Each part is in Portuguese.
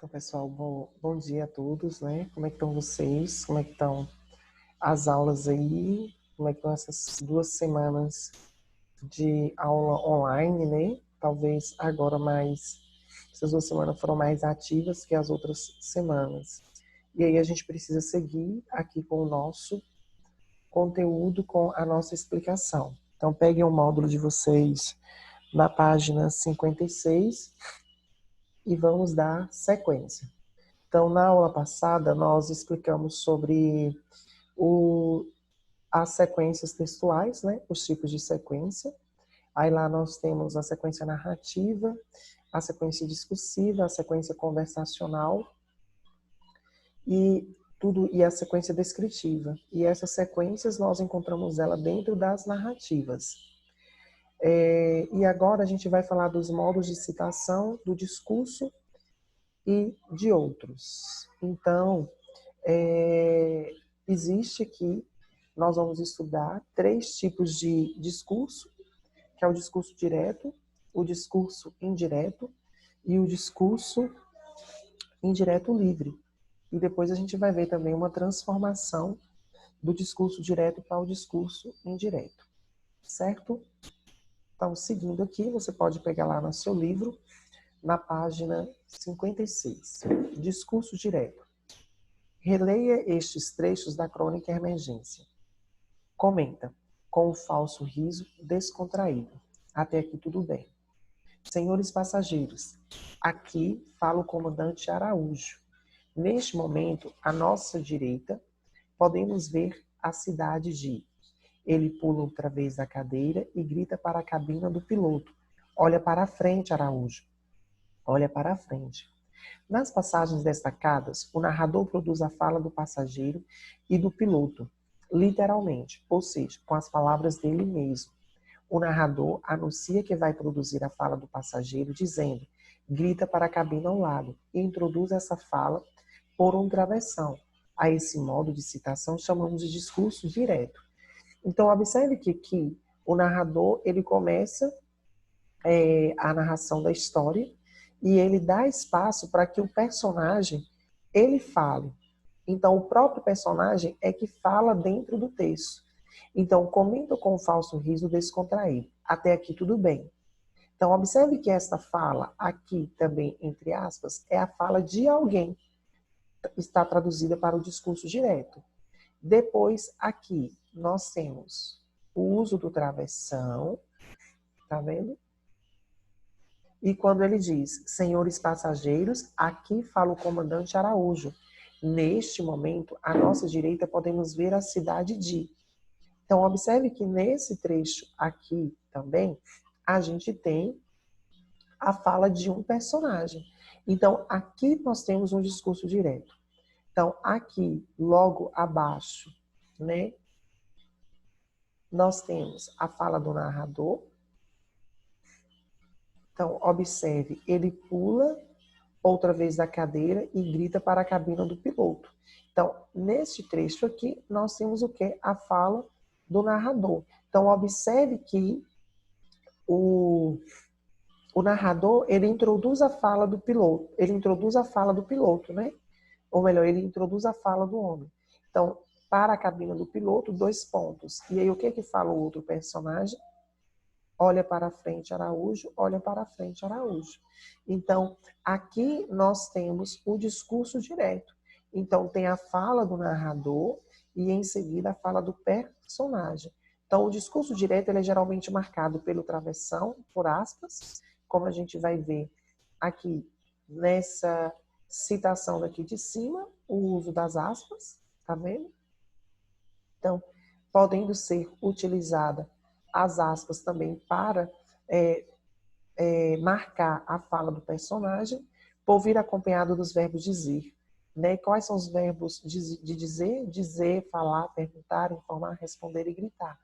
Então, pessoal, bom dia a todos, né? Como é que estão vocês? Como é que estão as aulas aí? Como é que estão essas 2 semanas de aula online, né? Talvez agora essas 2 semanas foram mais ativas que as outras semanas. E aí a gente precisa seguir aqui com o nosso conteúdo, com a nossa explicação. Então, peguem o módulo de vocês na página 56 e vamos dar sequência. Então, na aula passada, nós explicamos sobre as sequências textuais, né? Os tipos de sequência. Aí lá nós temos a sequência narrativa, a sequência discursiva, a sequência conversacional e a sequência descritiva. E essas sequências nós encontramos ela dentro das narrativas. E agora a gente vai falar dos modos de citação, do discurso e de outros. Então, existe aqui, nós vamos estudar 3 tipos de discurso, que é o discurso direto, o discurso indireto e o discurso indireto livre. E depois a gente vai ver também uma transformação do discurso direto para o discurso indireto, certo? Então, seguindo aqui, você pode pegar lá no seu livro, na página 56, discurso direto. Releia estes trechos da crônica Emergência. Comenta, com um falso riso descontraído. Até aqui tudo bem. Senhores passageiros, aqui fala o comandante Araújo. Neste momento, à nossa direita, podemos ver a cidade de... Ele pula outra vez da cadeira e grita para a cabina do piloto. Olha para a frente, Araújo. Olha para a frente. Nas passagens destacadas, o narrador produz a fala do passageiro e do piloto, literalmente, ou seja, com as palavras dele mesmo. O narrador anuncia que vai produzir a fala do passageiro dizendo, grita para a cabina ao lado e introduz essa fala por um travessão. A esse modo de citação chamamos de discurso direto. Então, observe que aqui o narrador ele começa a narração da história e ele dá espaço para que o personagem ele fale. Então, o próprio personagem é que fala dentro do texto. Então, comenta com um falso riso descontraído. Até aqui tudo bem. Então, observe que esta fala aqui também, entre aspas, é a fala de alguém. Está traduzida para o discurso direto. Depois, aqui, nós temos o uso do travessão. Tá vendo? E quando ele diz, senhores passageiros, aqui fala o comandante Araújo. Neste momento, à nossa direita, podemos ver a cidade de... Então, observe que nesse trecho aqui também, a gente tem a fala de um personagem. Então, aqui nós temos um discurso direto. Então, aqui, logo abaixo, né, nós temos a fala do narrador. Então, observe, ele pula outra vez da cadeira e grita para a cabina do piloto. Então, neste trecho aqui, nós temos o quê? A fala do narrador. Então, observe que o narrador, ele introduz a fala do piloto. Ele introduz a fala do piloto, né? Ou melhor, ele introduz a fala do homem. Então, para a cabina do piloto, 2 pontos. E aí, o que fala o outro personagem? Olha para frente, Araújo, olha para frente, Araújo. Então, aqui nós temos o discurso direto. Então, tem a fala do narrador e, em seguida, a fala do personagem. Então, o discurso direto ele é geralmente marcado pelo travessão, por aspas, como a gente vai ver aqui nessa citação daqui de cima, o uso das aspas, tá vendo? Então, podendo ser utilizada as aspas também para marcar a fala do personagem, por vir acompanhado dos verbos dizer. Né? Quais são os verbos de dizer? Dizer, falar, perguntar, informar, responder e gritar.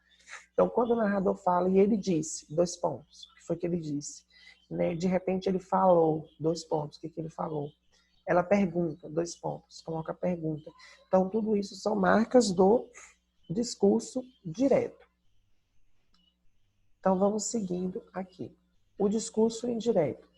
Então, quando o narrador fala e ele disse, 2 pontos, o que foi que ele disse? Né? De repente ele falou, 2 pontos, o que ele falou? Ela pergunta, 2 pontos, coloca a pergunta. Então, tudo isso são marcas do discurso direto. Então, vamos seguindo aqui. O discurso indireto.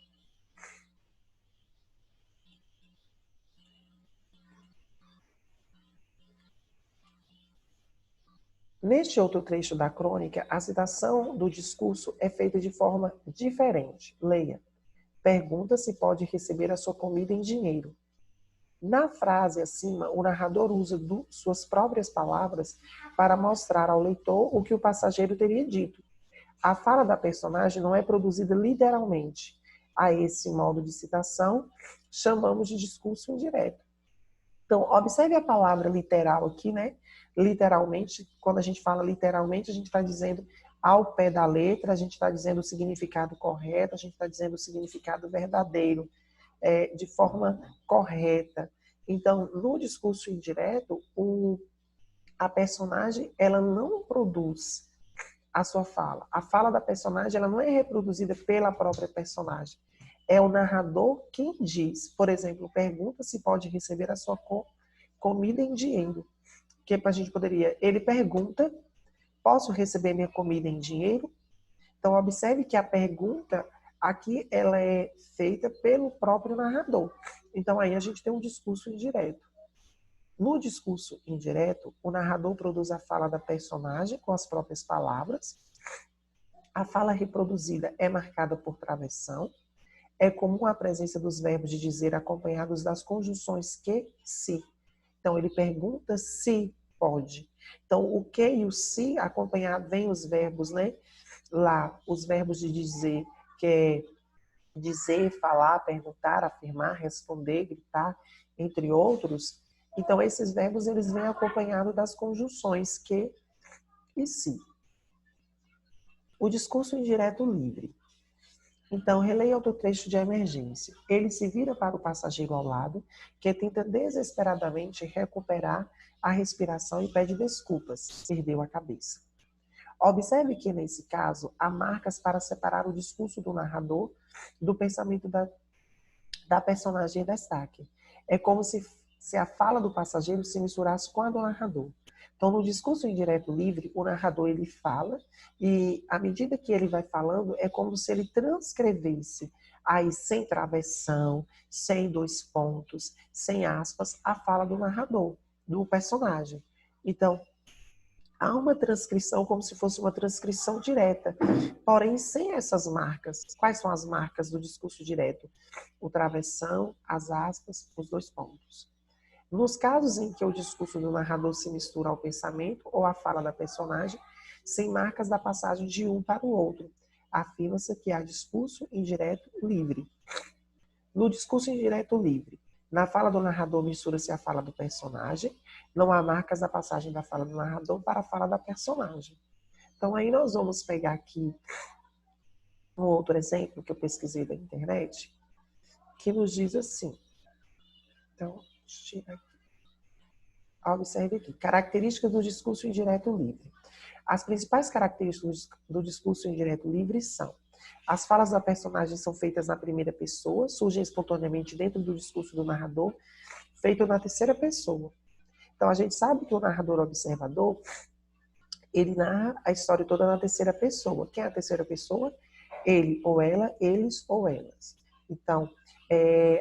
Neste outro trecho da crônica, a citação do discurso é feita de forma diferente. Leia. Pergunta se pode receber a sua comida em dinheiro. Na frase acima, o narrador usa suas próprias palavras para mostrar ao leitor o que o passageiro teria dito. A fala da personagem não é produzida literalmente. A esse modo de citação, chamamos de discurso indireto. Então, observe a palavra literal aqui, né? Literalmente, quando a gente fala literalmente, a gente está dizendo ao pé da letra, a gente está dizendo o significado correto, a gente está dizendo o significado verdadeiro, de forma correta. Então, no discurso indireto, a personagem ela não produz a sua fala. A fala da personagem ela não é reproduzida pela própria personagem. É o narrador quem diz. Por exemplo, pergunta se pode receber a sua comida em dinheiro. Que a gente poderia... Ele pergunta, posso receber minha comida em dinheiro? Então, observe que a pergunta aqui ela é feita pelo próprio narrador. Então, aí a gente tem um discurso indireto. No discurso indireto, o narrador produz a fala da personagem com as próprias palavras. A fala reproduzida é marcada por travessão. É comum a presença dos verbos de dizer acompanhados das conjunções que, se. Então, ele pergunta se pode. Então, o que e o se acompanhado, vem os verbos, né? Lá, os verbos de dizer, que é dizer, falar, perguntar, afirmar, responder, gritar, entre outros. Então, esses verbos, eles vêm acompanhados das conjunções que e se. O discurso indireto livre. Então, releia outro trecho de emergência. Ele se vira para o passageiro ao lado, que tenta desesperadamente recuperar a respiração e pede desculpas. Perdeu a cabeça. Observe que, nesse caso, há marcas para separar o discurso do narrador do pensamento da personagem em destaque. É como se a fala do passageiro se misturasse com a do narrador. Então, no discurso indireto livre, o narrador ele fala e, à medida que ele vai falando, é como se ele transcrevesse, aí sem travessão, sem dois pontos, sem aspas, a fala do narrador, do personagem. Então, há uma transcrição como se fosse uma transcrição direta, porém sem essas marcas. Quais são as marcas do discurso direto? O travessão, as aspas, os dois pontos. Nos casos em que o discurso do narrador se mistura ao pensamento ou à fala da personagem, sem marcas da passagem de um para o outro, afirma-se que há discurso indireto livre. No discurso indireto livre, na fala do narrador mistura-se a fala do personagem, não há marcas da passagem da fala do narrador para a fala da personagem. Então aí nós vamos pegar aqui um outro exemplo que eu pesquisei da internet, que nos diz assim. Então, tira aqui. Observe aqui. Características do discurso indireto livre. As principais características do discurso indireto livre são: as falas da personagem são feitas na primeira pessoa, surgem espontaneamente dentro do discurso do narrador, feito na terceira pessoa. Então, a gente sabe que o narrador observador, ele narra a história toda na terceira pessoa. Quem é a terceira pessoa? Ele ou ela, eles ou elas. Então,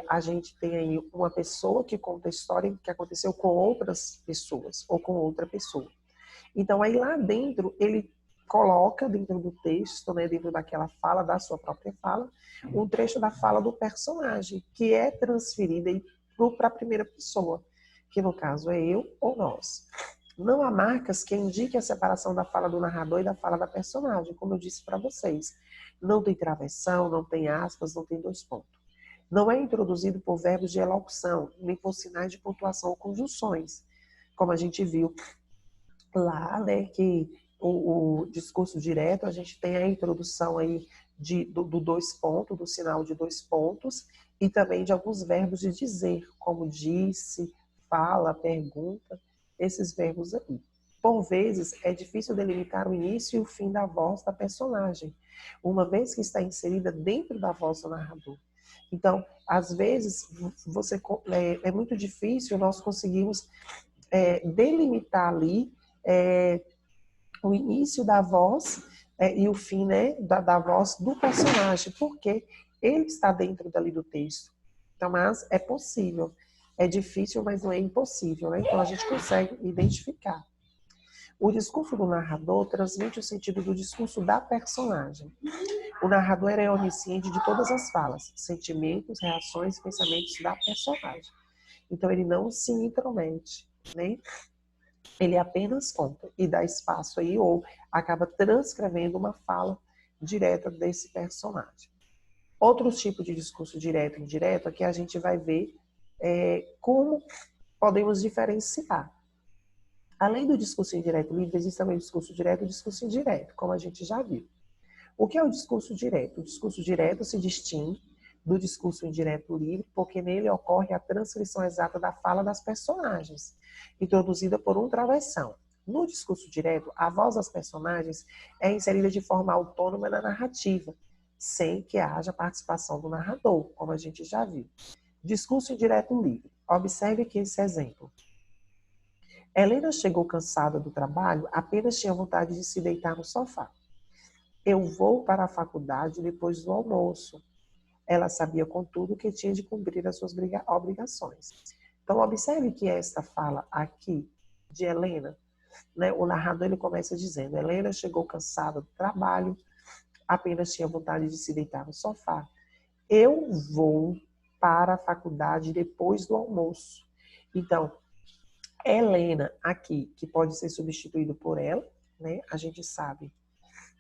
a gente tem aí uma pessoa que conta a história que aconteceu com outras pessoas ou com outra pessoa. Então, aí lá dentro, ele coloca dentro do texto, né, dentro daquela fala, da sua própria fala, um trecho da fala do personagem, que é transferida para a primeira pessoa, que no caso é eu ou nós. Não há marcas que indiquem a separação da fala do narrador e da fala da personagem, como eu disse para vocês. Não tem travessão, não tem aspas, não tem dois pontos. Não é introduzido por verbos de elocução, nem por sinais de pontuação ou conjunções, como a gente viu lá, né, que o discurso direto, a gente tem a introdução aí do dois pontos, do sinal de dois pontos, e também de alguns verbos de dizer, como disse, fala, pergunta, esses verbos aí. Por vezes, é difícil delimitar o início e o fim da voz da personagem, uma vez que está inserida dentro da voz do narrador. Então, às vezes, é muito difícil nós conseguirmos delimitar ali o início da voz e o fim, né, da voz do personagem, porque ele está dentro dali do texto. Então, mas é possível. É difícil, mas não é impossível, né? Então, a gente consegue identificar. O discurso do narrador transmite o sentido do discurso da personagem. O narrador é onisciente de todas as falas, sentimentos, reações e pensamentos da personagem. Então, ele não se intromete, né? Ele apenas conta e dá espaço aí, ou acaba transcrevendo uma fala direta desse personagem. Outros tipos de discurso direto e indireto, aqui a gente vai ver como podemos diferenciar. Além do discurso indireto livre, existe também o discurso direto e o discurso indireto, como a gente já viu. O que é o discurso direto? O discurso direto se distingue do discurso indireto livre, porque nele ocorre a transcrição exata da fala das personagens, introduzida por um travessão. No discurso direto, a voz das personagens é inserida de forma autônoma na narrativa, sem que haja participação do narrador, como a gente já viu. Discurso indireto livre. Observe aqui esse exemplo. Helena chegou cansada do trabalho, apenas tinha vontade de se deitar no sofá. Eu vou para a faculdade depois do almoço. Ela sabia, contudo, que tinha de cumprir as suas obrigações. Então, observe que esta fala aqui de Helena, né, o narrador ele começa dizendo: Helena chegou cansada do trabalho, apenas tinha vontade de se deitar no sofá. Eu vou para a faculdade depois do almoço. Então, Helena aqui, que pode ser substituído por ela, né? A gente sabe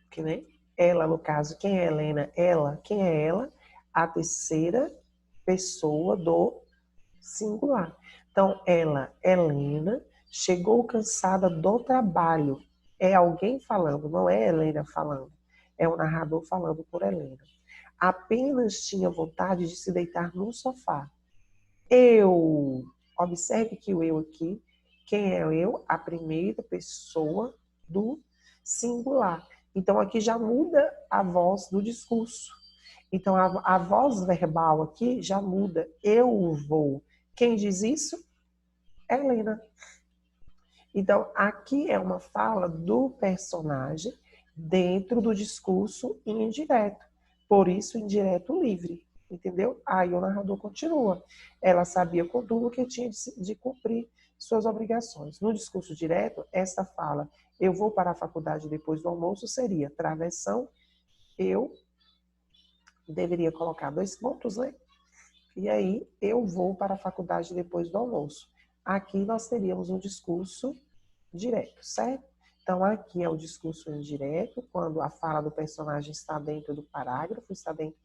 que, né? Ela, no caso, quem é Helena? Ela, quem é ela? A terceira pessoa do singular. Então, ela, Helena, chegou cansada do trabalho. É alguém falando, não é Helena falando. É o narrador falando por Helena. Apenas tinha vontade de se deitar no sofá. Eu, observe que o eu aqui, quem é o eu? A primeira pessoa do singular. Então, aqui já muda a voz do discurso. Então, a voz verbal aqui já muda. Eu vou. Quem diz isso? Helena. Então, aqui é uma fala do personagem dentro do discurso indireto. Por isso, indireto livre. Entendeu? Aí o narrador continua. Ela sabia, contudo, que tinha de cumprir suas obrigações. No discurso direto, esta fala, eu vou para a faculdade depois do almoço, seria travessão, eu deveria colocar 2 pontos, né? E aí, eu vou para a faculdade depois do almoço. Aqui nós teríamos um discurso direto, certo? Então, aqui é o discurso indireto, quando a fala do personagem está dentro do parágrafo, está dentro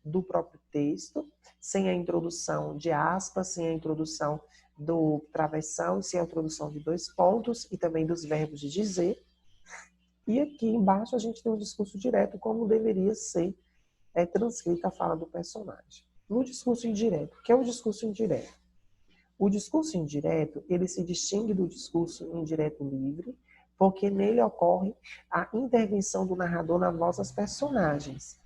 do próprio texto, sem a introdução de aspas, sem a introdução do travessão, sem a introdução de 2 pontos e também dos verbos de dizer. E aqui embaixo a gente tem um discurso direto, como deveria ser transcrita a fala do personagem. No discurso indireto, o que é o discurso indireto? O discurso indireto, ele se distingue do discurso indireto livre, porque nele ocorre a intervenção do narrador na voz das personagens.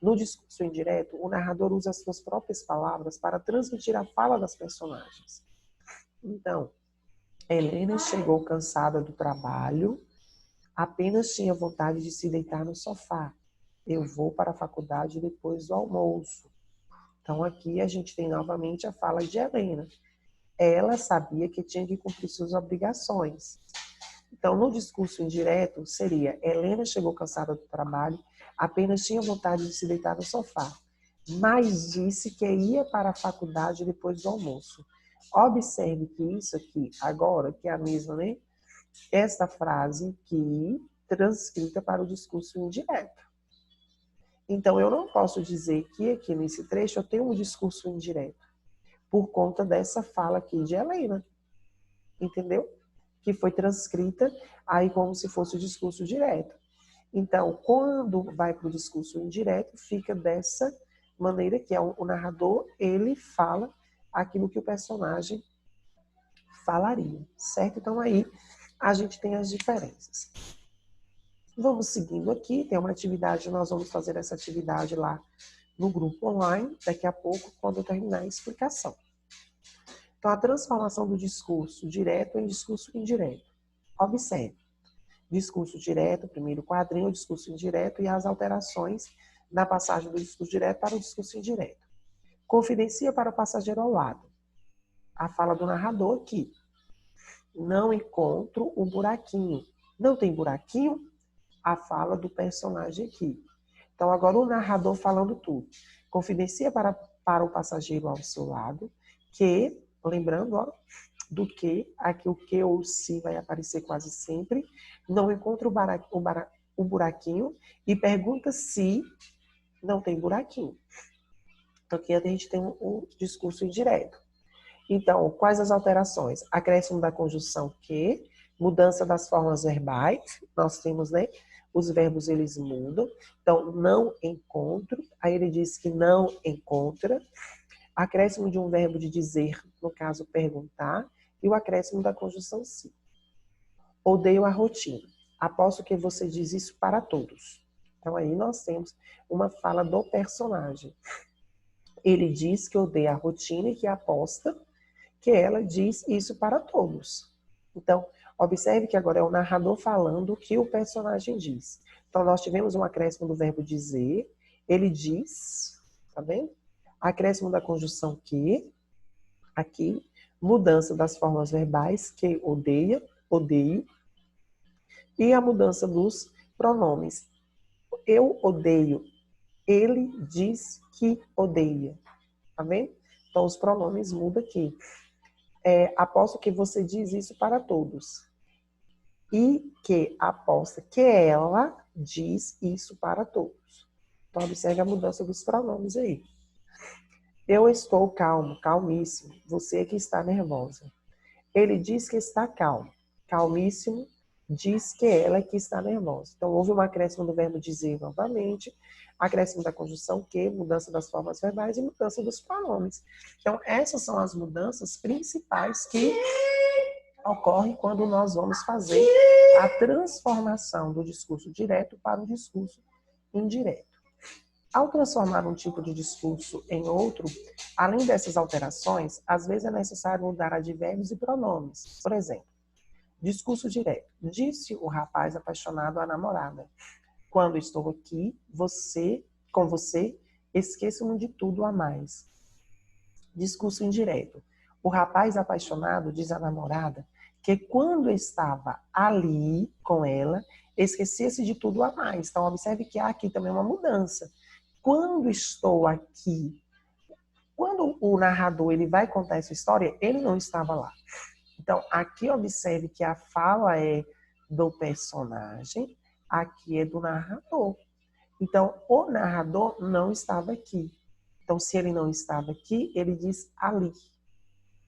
No discurso indireto, o narrador usa as suas próprias palavras para transmitir a fala das personagens. Então, Helena chegou cansada do trabalho, apenas tinha vontade de se deitar no sofá. Eu vou para a faculdade depois do almoço. Então, aqui a gente tem novamente a fala de Helena. Ela sabia que tinha que cumprir suas obrigações. Então, no discurso indireto, seria: Helena chegou cansada do trabalho, apenas tinha vontade de se deitar no sofá, mas disse que ia para a faculdade depois do almoço. Observe que isso aqui, agora, que é a mesma, né? Esta frase aqui, transcrita para o discurso indireto. Então, eu não posso dizer que aqui nesse trecho eu tenho um discurso indireto, por conta dessa fala aqui de Helena. Entendeu? Que foi transcrita aí como se fosse o discurso direto. Então, quando vai para o discurso indireto, fica dessa maneira que é o narrador, ele fala aquilo que o personagem falaria, certo? Então, aí a gente tem as diferenças. Vamos seguindo aqui, tem uma atividade, nós vamos fazer essa atividade lá no grupo online, daqui a pouco, quando eu terminar a explicação. Então, a transformação do discurso direto em discurso indireto. Observe. Discurso direto, primeiro quadrinho, discurso indireto e as alterações na passagem do discurso direto para o discurso indireto. Confidencia para o passageiro ao lado. A fala do narrador aqui. Não encontro o buraquinho. Não tem buraquinho? A fala do personagem aqui. Então, agora o narrador falando tudo. Confidencia para o passageiro ao seu lado que, lembrando, ó, do que, aqui o que ou o se vai aparecer quase sempre, não encontra o buraquinho e pergunta se não tem buraquinho. Então, aqui a gente tem o discurso indireto. Então, quais as alterações? Acréscimo da conjunção que, mudança das formas verbais, nós temos, né? Os verbos, eles mudam. Então, não encontro, aí ele diz que não encontra. Acréscimo de um verbo de dizer, no caso, perguntar, e o acréscimo da conjunção se. Odeio a rotina. Aposto que você diz isso para todos. Então, aí nós temos uma fala do personagem. Ele diz que odeia a rotina e que aposta que ela diz isso para todos. Então, observe que agora é o narrador falando o que o personagem diz. Então, nós tivemos um acréscimo do verbo dizer, ele diz, tá vendo? Acréscimo da conjunção que, aqui, mudança das formas verbais, que odeia, odeio, e a mudança dos pronomes. Eu odeio, ele diz que odeia, tá vendo? Então, os pronomes mudam aqui. Aposto que você diz isso para todos. E que aposta que ela diz isso para todos. Então, observe a mudança dos pronomes aí. Eu estou calmo, calmíssimo. Você que está nervosa. Ele diz que está calmo, calmíssimo. Diz que ela que está nervosa. Então, houve um acréscimo do verbo dizer novamente, acréscimo da conjunção que, mudança das formas verbais e mudança dos pronomes. Então, essas são as mudanças principais que ocorrem quando nós vamos fazer a transformação do discurso direto para o discurso indireto. Ao transformar um tipo de discurso em outro, além dessas alterações, às vezes é necessário mudar advérbios e pronomes. Por exemplo, discurso direto. Disse o rapaz apaixonado à namorada. Quando estou aqui, com você, esqueço-me de tudo a mais. Discurso indireto. O rapaz apaixonado diz à namorada que quando estava ali com ela, esquecia-se de tudo a mais. Então, observe que há aqui também uma mudança. Quando estou aqui, quando o narrador ele vai contar essa história, ele não estava lá. Então, aqui observe que a fala é do personagem, aqui é do narrador. Então, o narrador não estava aqui. Então, se ele não estava aqui, ele diz ali.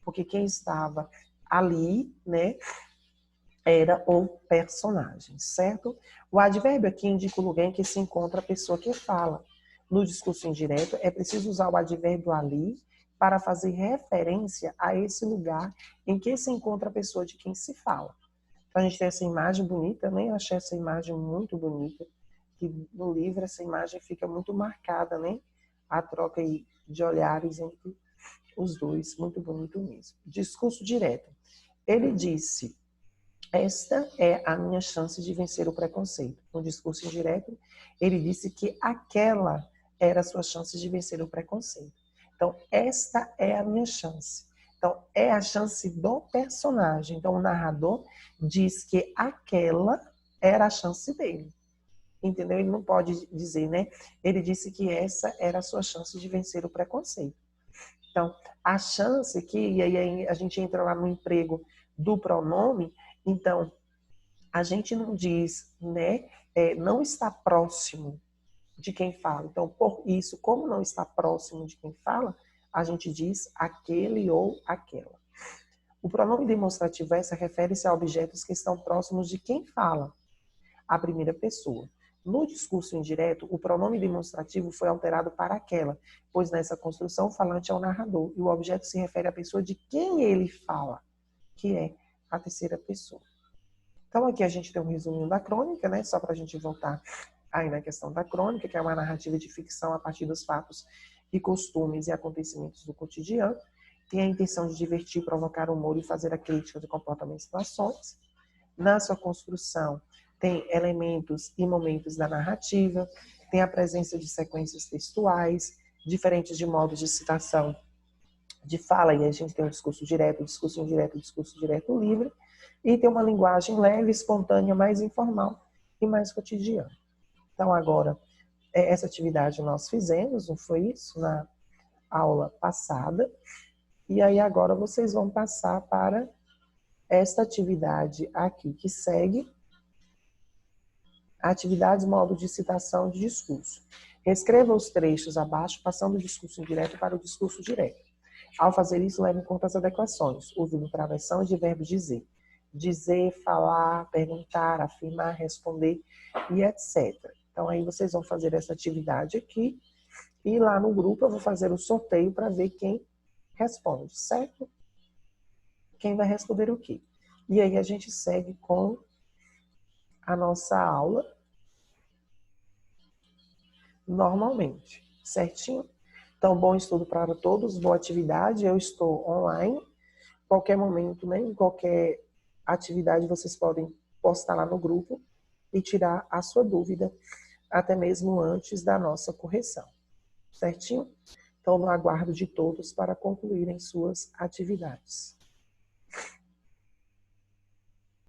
Porque quem estava ali, né, era o personagem, certo? O advérbio aqui indica o lugar em que se encontra a pessoa que fala. No discurso indireto, é preciso usar o advérbio ali para fazer referência a esse lugar em que se encontra a pessoa de quem se fala. Então, a gente tem essa imagem bonita, né? Eu achei essa imagem muito bonita, que no livro essa imagem fica muito marcada, né? A troca de olhares entre os dois, muito bonito mesmo. Discurso direto. Ele disse, esta é a minha chance de vencer o preconceito. No discurso indireto, ele disse que aquela era a sua chance de vencer o preconceito. Então, esta é a minha chance. Então, é a chance do personagem. Então, o narrador diz que aquela era a chance dele. Entendeu? Ele não pode dizer, né? Ele disse que essa era a sua chance de vencer o preconceito. Então, a chance que, e aí a gente entra lá no emprego do pronome, então, a gente não diz, né? Não está próximo de quem fala. Então, por isso, como não está próximo de quem fala, a gente diz aquele ou aquela. O pronome demonstrativo essa refere-se a objetos que estão próximos de quem fala, a primeira pessoa. No discurso indireto, o pronome demonstrativo foi alterado para aquela, pois nessa construção o falante é o narrador e o objeto se refere à pessoa de quem ele fala, que é a terceira pessoa. Então aqui a gente tem um resuminho da crônica, né? Só para a gente voltar aí na questão da crônica, que é uma narrativa de ficção a partir dos fatos e costumes e acontecimentos do cotidiano. Tem a intenção de divertir, provocar humor e fazer a crítica de comportamentos e situações. Na sua construção, tem elementos e momentos da narrativa, tem a presença de sequências textuais, diferentes de modos de citação, de fala, e a gente tem o discurso direto, discurso indireto, discurso direto livre. e ter uma linguagem leve, espontânea, mais informal e mais cotidiana. Então, agora, essa atividade nós fizemos, não foi isso? Na aula passada. E aí, agora, vocês vão passar para esta atividade aqui que segue. Atividades, modo de citação de discurso. Reescreva os trechos abaixo, passando do discurso indireto para o discurso direto. Ao fazer isso, leve em conta as adequações. Uso do travessão e de verbo dizer. Dizer, falar, perguntar, afirmar, responder e etc. Então, aí vocês vão fazer essa atividade aqui. E lá no grupo eu vou fazer o sorteio para ver quem responde, certo? Quem vai responder o quê? E aí a gente segue com a nossa aula normalmente, certinho? Então, bom estudo para todos, boa atividade. Eu estou online. Qualquer momento, né, em qualquer atividade, vocês podem postar lá no grupo e tirar a sua dúvida, até mesmo antes da nossa correção, certinho? Então, no aguardo de todos para concluírem suas atividades.